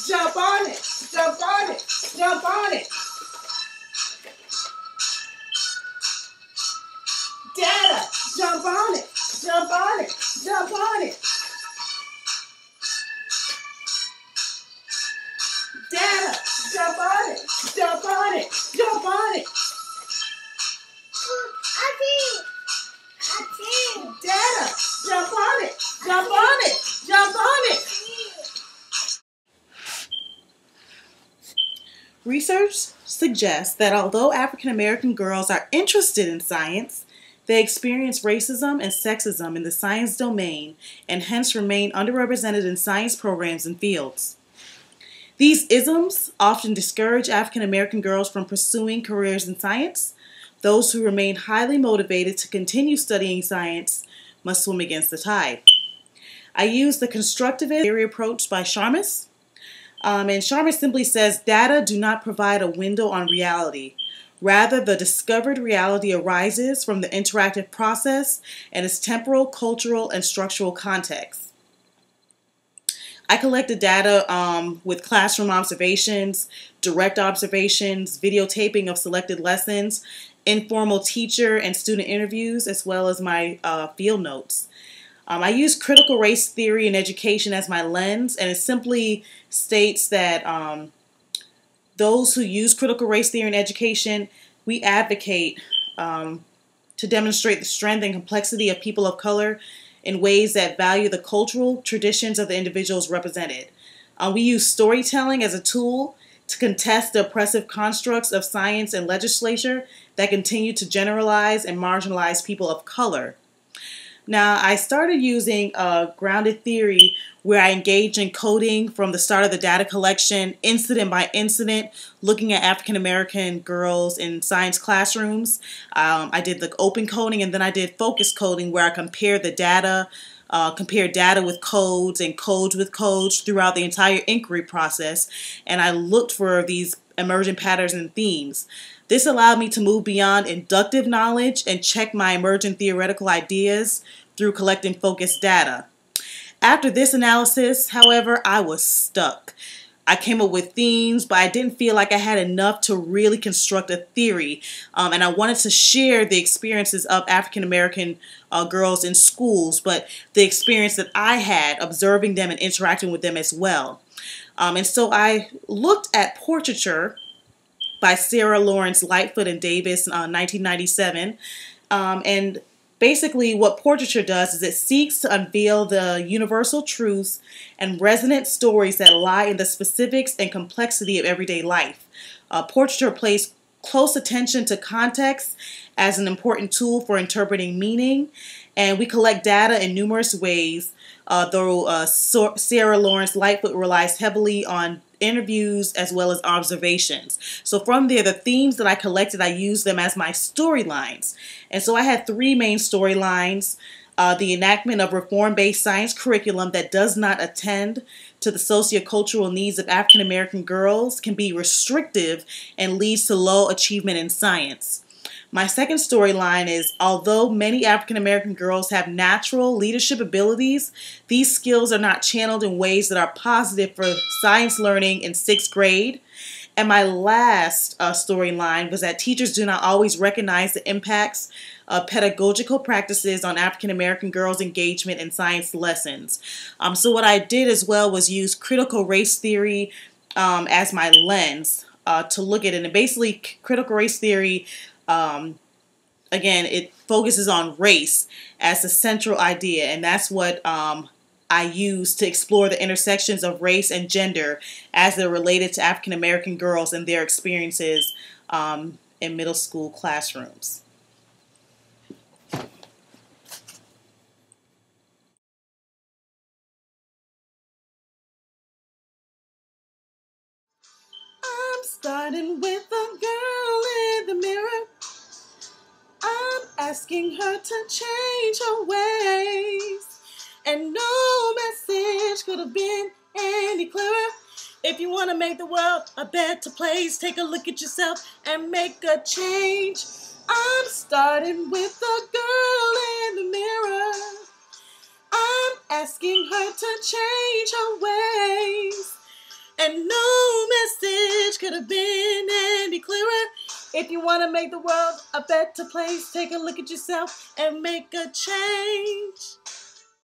Jump on it. Jump on it. Jump on it. Data. Jump on it. Jump on it. Jump on it. Data. Jump on it. Jump on it. Jump on it. Data. Jump on it. Jump on it. Jump on it. Research suggests that although African American girls are interested in science, they experience racism and sexism in the science domain and hence remain underrepresented in science programs and fields. These isms often discourage African American girls from pursuing careers in science. Those who remain highly motivated to continue studying science must swim against the tide. I use the constructivist theory approach by Sharmas. And Sharma simply says, data do not provide a window on reality. Rather, the discovered reality arises from the interactive process and its temporal, cultural, and structural context. I collected data with classroom observations, direct observations, videotaping of selected lessons, informal teacher and student interviews, as well as my field notes. I use critical race theory in education as my lens, and it simply states that those who use critical race theory in education, we advocate to demonstrate the strength and complexity of people of color in ways that value the cultural traditions of the individuals represented. We use storytelling as a tool to contest the oppressive constructs of science and legislature that continue to generalize and marginalize people of color. Now, I started using grounded theory where I engaged in coding from the start of the data collection, incident by incident, looking at African American girls in science classrooms. I did the open coding, and then I did focus coding where I compared the data, compared data with codes and codes with codes throughout the entire inquiry process, and I looked for these emergent patterns and themes. This allowed me to move beyond inductive knowledge and check my emergent theoretical ideas through collecting focused data. After this analysis, however, I was stuck. I came up with themes, but I didn't feel like I had enough to really construct a theory. And I wanted to share the experiences of African American girls in schools, but the experience that I had observing them and interacting with them as well. And so I looked at portraiture by Sarah Lawrence Lightfoot and Davis in 1997. And basically what portraiture does is it seeks to unveil the universal truths and resonant stories that lie in the specifics and complexity of everyday life. Portraiture pays close attention to context as an important tool for interpreting meaning, and we collect data in numerous ways, though Sarah Lawrence Lightfoot relies heavily on interviews as well as observations. So from there, the themes that I collected, I used them as my storylines. And so I had three main storylines. The enactment of reform-based science curriculum that does not attend to the sociocultural needs of African American girls can be restrictive and leads to low achievement in science. My second storyline is, although many African American girls have natural leadership abilities, these skills are not channeled in ways that are positive for science learning in 6th grade. And my last storyline was that teachers do not always recognize the impacts of pedagogical practices on African American girls' engagement in science lessons. So what I did as well was use critical race theory as my lens to look at it. And basically, critical race theory, again, it focuses on race as the central idea, and that's what I use to explore the intersections of race and gender as they're related to African American girls and their experiences in middle school classrooms. I'm starting with a girl in the mirror. I'm asking her to change her ways. And no message could have been any clearer. If you want to make the world a better place, take a look at yourself and make a change. I'm starting with the girl in the mirror. I'm asking her to change her ways. And no message could have been any clearer. If you want to make the world a better place, take a look at yourself and make a change.